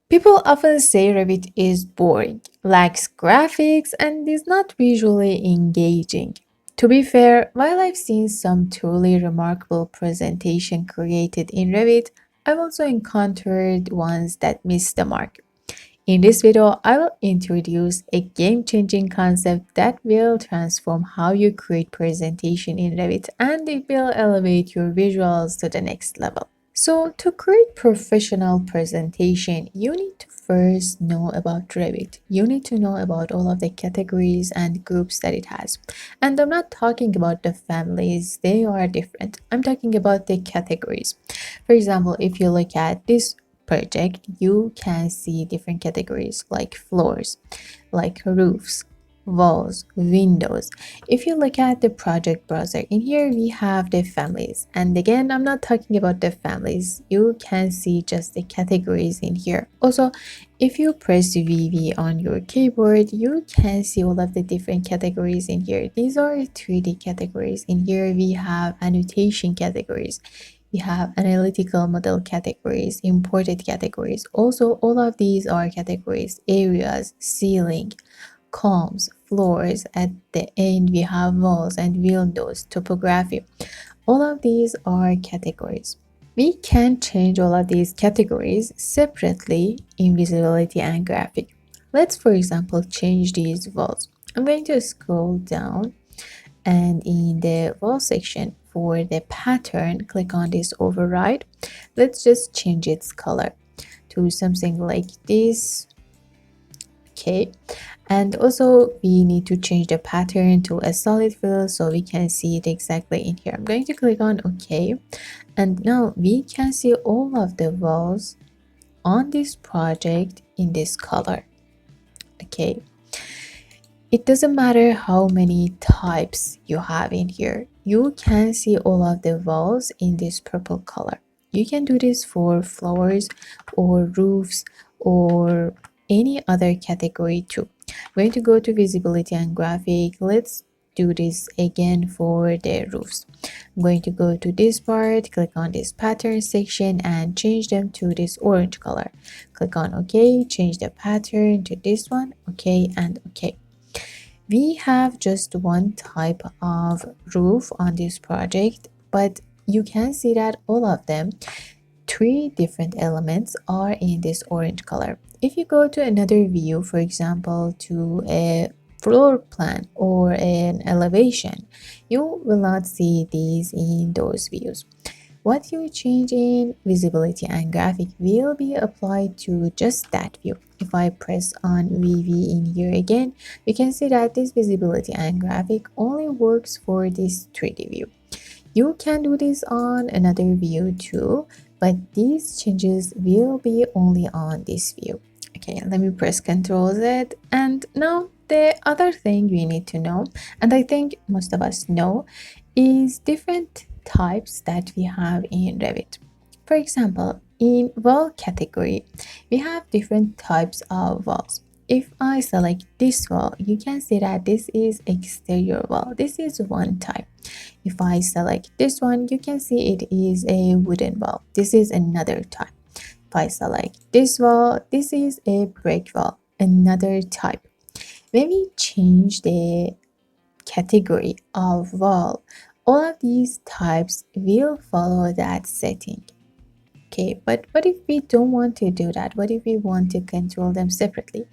People often say Revit is boring, lacks graphics, and is not visually engaging. To be fair, while I've seen some truly remarkable presentation created in Revit, I've also encountered ones that miss the mark. In this video, I will introduce a game-changing concept that will transform how you create presentation in Revit, and it will elevate your visuals to the next level. So to create professional presentation, you need to first know about Revit. You need to know about all of the categories and groups that it has. And I'm not talking about the families, they are different. I'm talking about the categories. For example, if you look at this project, you can see different categories like floors, like roofs, walls, windows. If you look at the project browser, in here we have the families. And again, I'm not talking about the families. You can see just the categories in here. Also, if you press VV on your keyboard, you can see all of the different categories in here. These are 3D categories. In here we have annotation categories. We have analytical model categories, imported categories. Also, all of these are categories: areas, ceiling, columns, floors. At the end, we have walls and windows, topography. All of these are categories. We can change all of these categories separately in visibility and graphic. Let's, for example, change these walls. I'm going to scroll down, and in the wall section for the pattern, click on this override. Let's just change its color to something like this. Okay, and also we need to change the pattern to a solid fill so we can see it exactly in here. I'm going to click on OK, and now we can see all of the walls on this project in this color. Okay, it doesn't matter how many types you have in here, you can see all of the walls in this purple color. You can do this for floors or roofs or any other category too. I'm going to go to visibility and graphic. Let's do this again for the roofs. I'm going to go to this part, click on this pattern section and change them to this orange color. Click on OK, change the pattern to this one, OK and OK. We have just one type of roof on this project, but you can see that all of them, 3 different elements, are in this orange color. If you go to another view, for example, to a floor plan or an elevation, you will not see these in those views. What you change in visibility and graphic will be applied to just that view. If I press on VV in here again, you can see that this visibility and graphic only works for this 3D view. You can do this on another view too, but these changes will be only on this view. Okay, let me press Ctrl Z, and now the other thing we need to know, and I think most of us know, is different types that we have in Revit. For example, in wall category, we have different types of walls. If I select this wall, you can see that this is exterior wall. This is one type. If I select this one, you can see it is a wooden wall. This is another type. If I select this wall, this is a brick wall, another type. When we change the category of wall, all of these types will follow that setting. Okay, but what if we don't want to do that? What if we want to control them separately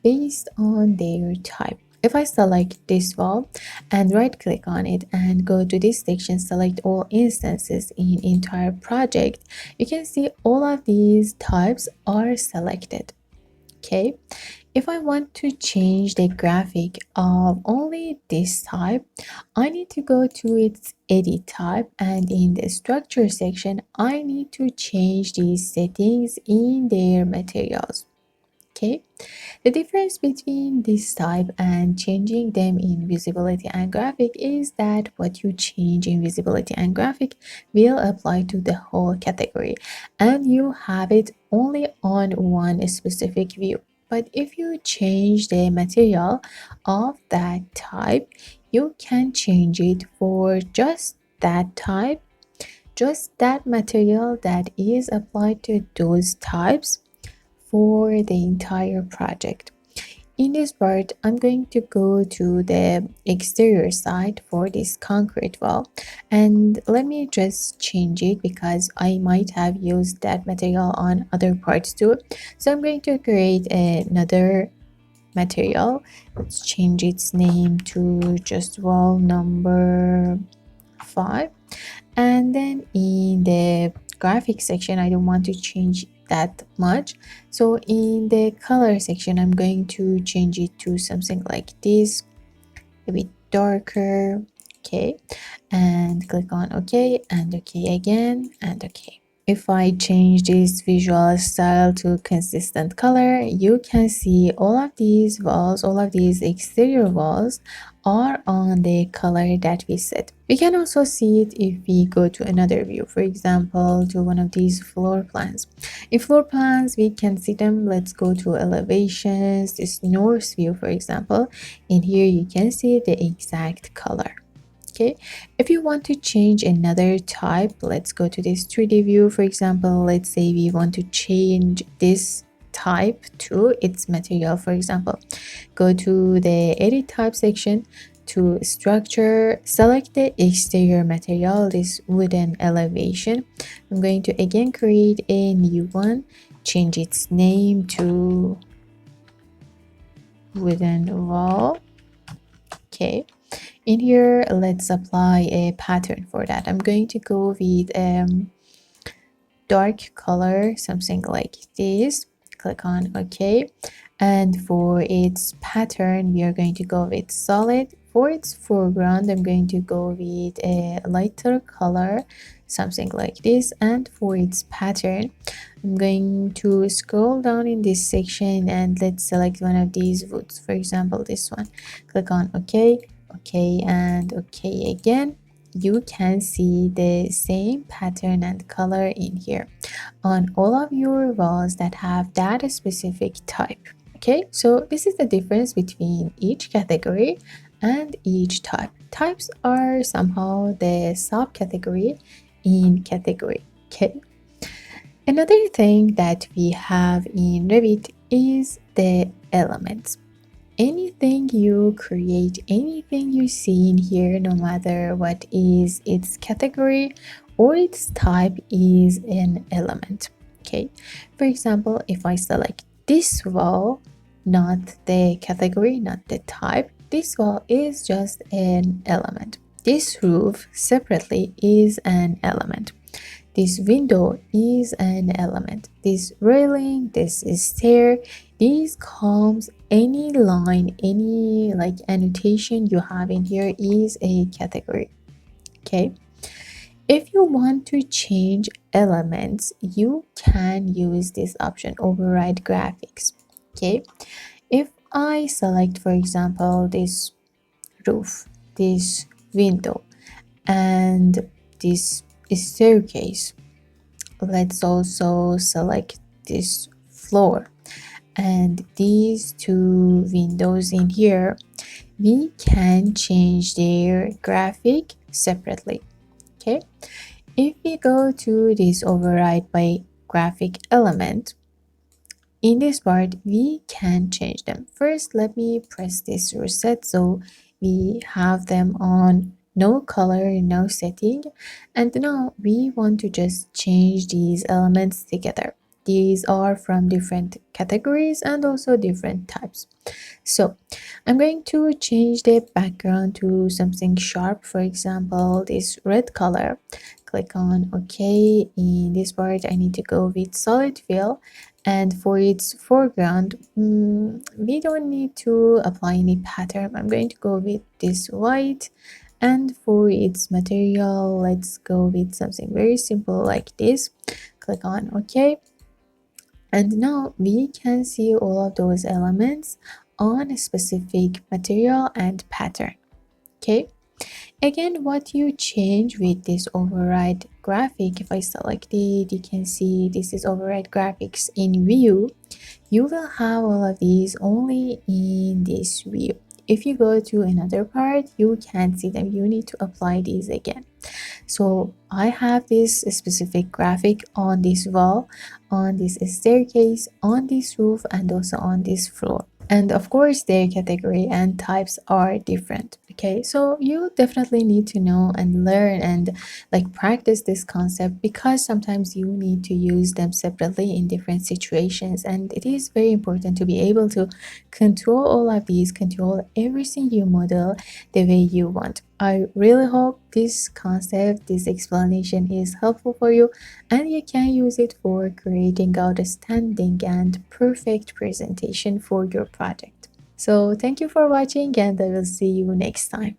based on their type? If I select this wall and right click on it and go to this section, select all instances in entire project, you can see all of these types are selected. Okay, if I want to change the graphic of only this type, I need to go to its edit type, and in the structure section, I need to change these settings in their materials. Okay, the difference between this type and changing them in visibility and graphic is that what you change in visibility and graphic will apply to the whole category, and you have it only on one specific view. But if you change the material of that type, you can change it for just that type, just that material that is applied to those types for the entire project. In this part, I'm going to go to the exterior side for this concrete wall, and let me just change it because I might have used that material on other parts too. So I'm going to create another material. Let's change its name to just wall number 5. And then in the graphic section, I don't want to change that much, so in the color section I'm going to change it to something like this, a bit darker. Okay, and click on OK, and OK again, and OK. If I change this visual style to consistent color, you can see all of these walls, all of these exterior walls are on the color that we set. We can also see it if we go to another view, for example, to one of these floor plans. In floor plans, we can see them. Let's go to elevations, this north view, for example. In here, you can see the exact color. Okay, if you want to change another type, let's go to this 3D view. For example, let's say we want to change this type to its material. For example, go to the edit type section, to structure, select the exterior material, this wooden elevation. I'm going to again create a new one, change its name to wooden wall. Okay, in here, let's apply a pattern for that. I'm going to go with dark color, something like this. Click on OK. And for its pattern, we are going to go with solid. For its foreground, I'm going to go with a lighter color, something like this. And for its pattern, I'm going to scroll down in this section and let's select one of these woods. For example, this one. Click on OK. OK and OK again. You can see the same pattern and color in here on all of your walls that have that specific type. Okay, so this is the difference between each category and each type. Types are somehow the subcategory in category. Okay. Another thing that we have in Revit is the elements. Anything you create, anything you see in here, no matter what is its category or its type, is an element. Okay, for example, if I select this wall, not the category, not the type, this wall is just an element. This roof separately is an element. This window is an element. This railing, this stair, these columns, any line, any like annotation you have in here is a category. Okay. If you want to change elements, you can use this option, override graphics. Okay. If I select, for example, this roof, this window, and this staircase, let's also select this floor and these two windows in here, we can change their graphic separately. Okay, if we go to this override by graphic element, in this part we can change them. First, let me press this reset so we have them on no color, no setting, and now we want to just change these elements together. These are from different categories and also different types. So I'm going to change the background to something sharp, for example this red color. Click on OK. In this part I need to go with solid fill, and for its foreground we don't need to apply any pattern. I'm going to go with this white, and for its material let's go with something very simple like this. Click on OK, and now we can see all of those elements on a specific material and pattern. Okay, again, what you change with this override graphic, if I select it, you can see this is override graphics in view. You will have all of these only in this view. if you go to another part, you can't see them. You need to apply these again. So I have this specific graphic on this wall, on this staircase, on this roof, and also on this floor. And of course, their category and types are different. Okay, so you definitely need to know and learn and like practice this concept, because sometimes you need to use them separately in different situations. And it is very important to be able to control all of these, control everything you model the way you want. I really hope this concept, this explanation is helpful for you, and you can use it for creating outstanding and perfect presentation for your project. So thank you for watching, and I will see you next time.